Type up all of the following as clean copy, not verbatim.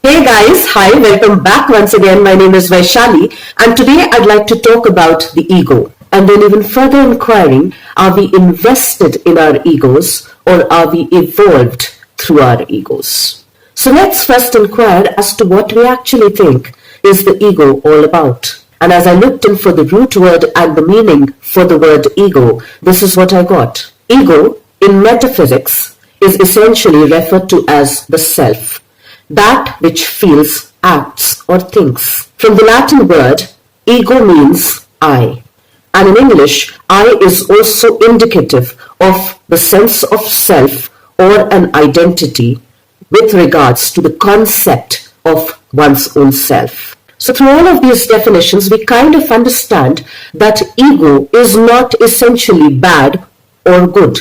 Hey guys, hi, welcome back once again. My name is Vaishali, and today I'd like to talk about the ego. And then even further inquiring, are we invested in our egos or are we evolved through our egos? So let's first inquire as to what we actually think is the ego all about. And as I looked in for the root word and the meaning for the word ego, this is what I got. Ego, in metaphysics, is essentially referred to as the self, that which feels, acts, or thinks. From the Latin word, ego means I. And in English, I is also indicative of the sense of self or an identity with regards to the concept of one's own self. So through all of these definitions, we kind of understand that ego is not essentially bad or good.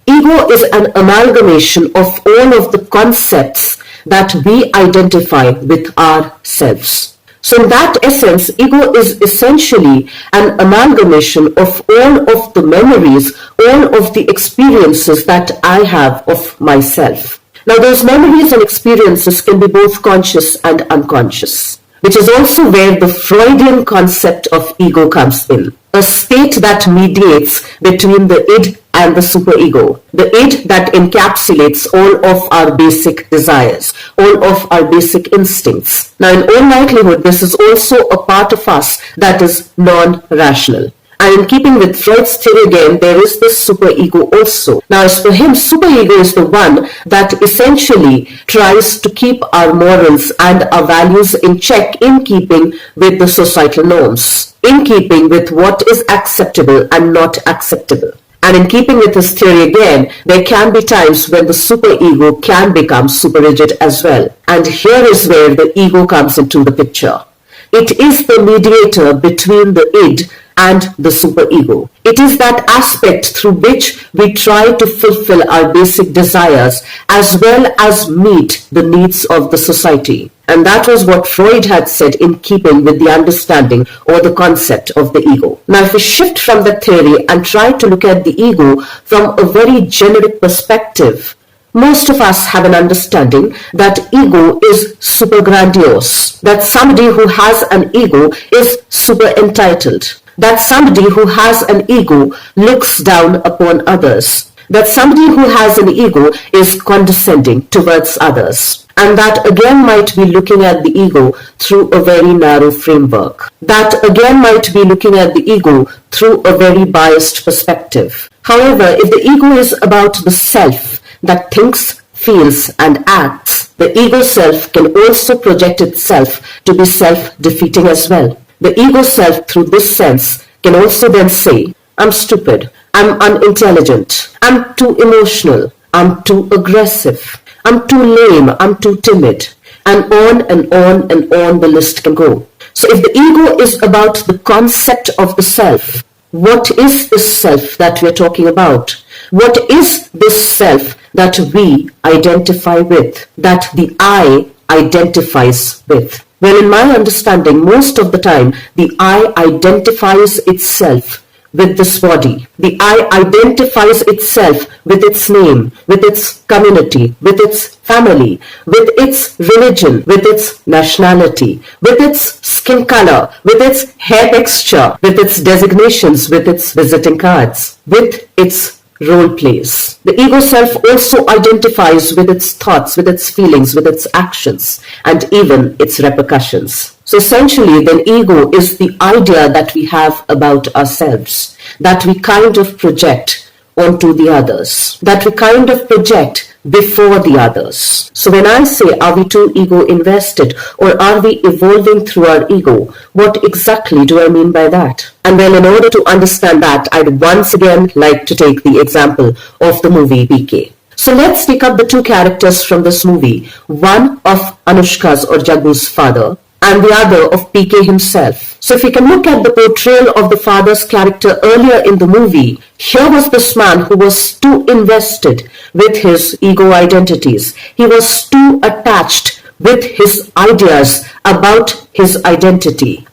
Ego is an amalgamation of all of the concepts that we identify with ourselves. So in that essence, ego is essentially an amalgamation of all of the memories, all of the experiences that I have of myself. Now those memories and experiences can be both conscious and unconscious, which is also where the Freudian concept of ego comes in. A state that mediates between the id and the superego. The id that encapsulates all of our basic desires, all of our basic instincts. Now in all likelihood, this is also a part of us that is non-rational. And in keeping with Freud's theory again, there is this superego also. Now as for him, superego is the one that essentially tries to keep our morals and our values in check, in keeping with the societal norms, in keeping with what is acceptable and not acceptable. And in keeping with his theory again, there can be times when the superego can become super rigid as well. And here is where the ego comes into the picture. It is the mediator between the id and the superego. It is that aspect through which we try to fulfill our basic desires as well as meet the needs of the society. And that was what Freud had said in keeping with the understanding or the concept of the ego. Now if we shift from that theory and try to look at the ego from a very generic perspective, most of us have an understanding that ego is super grandiose, that somebody who has an ego is super entitled, that somebody who has an ego looks down upon others, that somebody who has an ego is condescending towards others. And that again might be looking at the ego through a very narrow framework. That again might be looking at the ego through a very biased perspective. However, if the ego is about the self that thinks, feels, and acts, the ego self can also project itself to be self-defeating as well. The ego self, through this sense, can also then say, I'm stupid, I'm unintelligent, I'm too emotional, I'm too aggressive, I'm too lame, I'm too timid, and on and on and on the list can go. So if the ego is about the concept of the self, what is this self that we're talking about? What is this self that we identify with, that the I identifies with? Well, in my understanding, most of the time, the I identifies itself with this body. The I identifies itself with its name, with its community, with its family, with its religion, with its nationality, with its skin color, with its hair texture, with its designations, with its visiting cards, with its role plays. The ego self also identifies with its thoughts, with its feelings, with its actions, and even its repercussions. So essentially, then ego is the idea that we have about ourselves, that we kind of project onto the others, that we kind of project before the others. So when I say, are we too ego invested or are we evolving through our ego, what exactly do I mean by that? And well, in order to understand that, I'd once again like to take the example of the movie PK. So let's pick up the two characters from this movie, one of Anushka's or Jaggu's father, and the other of PK himself. So if we can look at the portrayal of the father's character earlier in the movie, here was this man who was too invested with his ego identities. He was too attached with his ideas about his identity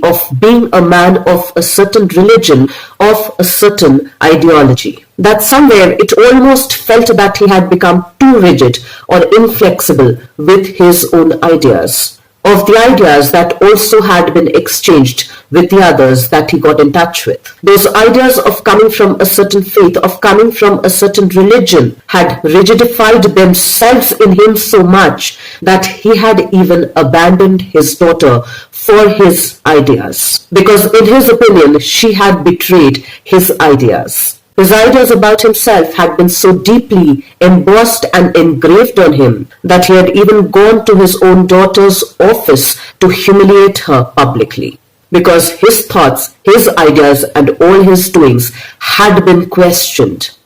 of being a man of a certain religion, of a certain ideology. that somewhere it almost felt that he had become too rigid or inflexible with his own ideas, of the ideas that also had been exchanged with the others that he got in touch with. Those ideas of coming from a certain faith, of coming from a certain religion, had rigidified themselves in him so much that he had even abandoned his daughter for his ideas. Because in his opinion, she had betrayed his ideas. His ideas about himself had been so deeply embossed and engraved on him that he had even gone to his own daughter's office to humiliate her publicly. Because his thoughts, his ideas, and all his doings had been questioned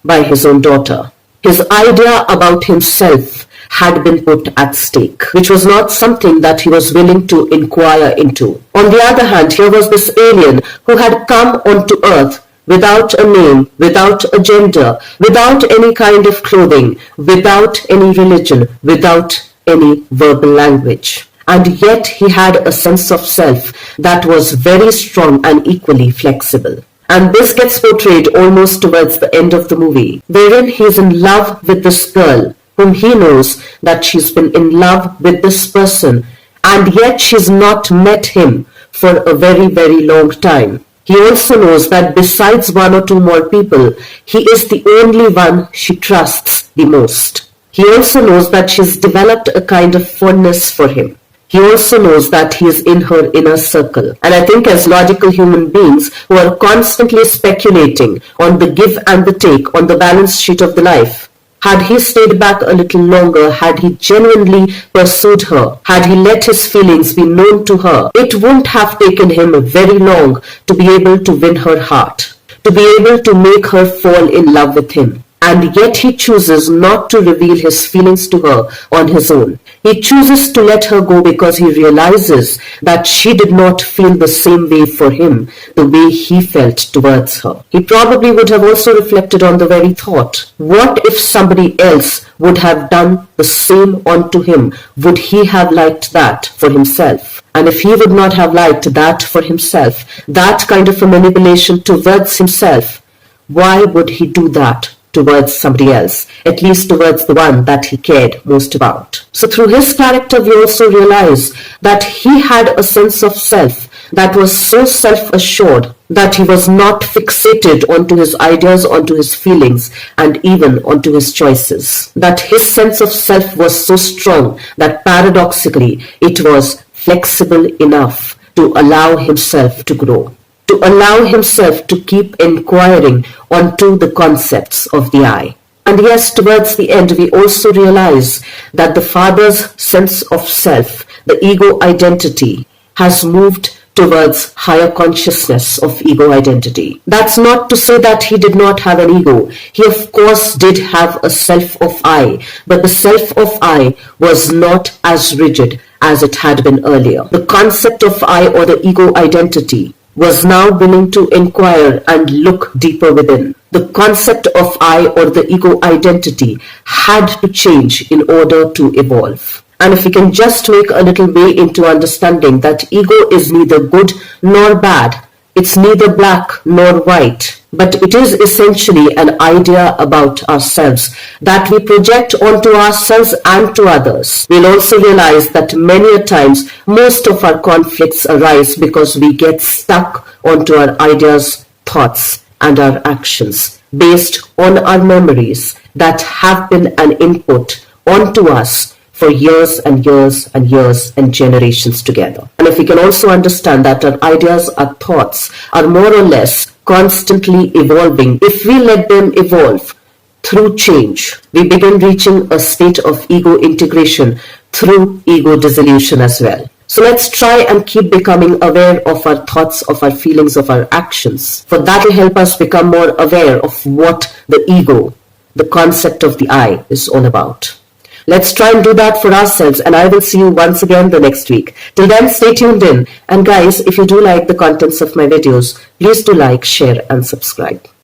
by his own daughter. His idea about himself had been put at stake, which was not something that he was willing to inquire into. On the other hand, here was this alien who had come onto earth without a name, without a gender, without any kind of clothing, without any religion, without any verbal language. And yet he had a sense of self that was very strong and equally flexible. And this gets portrayed almost towards the end of the movie, wherein he is in love with this girl, whom he knows that she's been in love with this person, and yet she's not met him for a very, very long time. He also knows that besides one or two more people, he is the only one she trusts the most. He also knows that she's developed a kind of fondness for him. He also knows that he is in her inner circle. And I think as logical human beings who are constantly speculating on the give and the take, on the balance sheet of the life, had he stayed back a little longer, had he genuinely pursued her, had he let his feelings be known to her, it wouldn't have taken him very long to be able to win her heart, to be able to make her fall in love with him. And yet he chooses not to reveal his feelings to her on his own. He chooses to let her go because he realizes that she did not feel the same way for him, the way he felt towards her. He probably would have also reflected on the very thought, what if somebody else would have done the same unto him? Would he have liked that for himself? And if he would not have liked that for himself, that kind of a manipulation towards himself, why would he do that towards somebody else, at least towards the one that he cared most about? So through his character, we also realize that he had a sense of self that was so self-assured that he was not fixated onto his ideas, onto his feelings, and even onto his choices. That his sense of self was so strong that paradoxically it was flexible enough to allow himself to grow, to allow himself to keep inquiring onto the concepts of the I. And yes, towards the end, we also realize that the father's sense of self, the ego identity, has moved towards higher consciousness of ego identity. That's not to say that he did not have an ego. He of course did have a self of I, but the self of I was not as rigid as it had been earlier. The concept of I, or the ego identity, was now willing to inquire and look deeper within. The concept of I, or the ego identity, had to change in order to evolve. And if we can just make a little way into understanding that ego is neither good nor bad, it's neither black nor white, but it is essentially an idea about ourselves that we project onto ourselves and to others. We'll also realize that many a times most of our conflicts arise because we get stuck onto our ideas, thoughts, and our actions based on our memories that have been an input onto us for years and years and years and generations together. And if we can also understand that our ideas, our thoughts are more or less constantly evolving, if we let them evolve through change, we begin reaching a state of ego integration through ego dissolution as well. So let's try and keep becoming aware of our thoughts, of our feelings, of our actions. For that will help us become more aware of what the ego, the concept of the I, is all about. Let's try and do that for ourselves, and I will see you once again the next week. Till then, stay tuned in. And guys, if you do like the contents of my videos, please do like, share, and subscribe.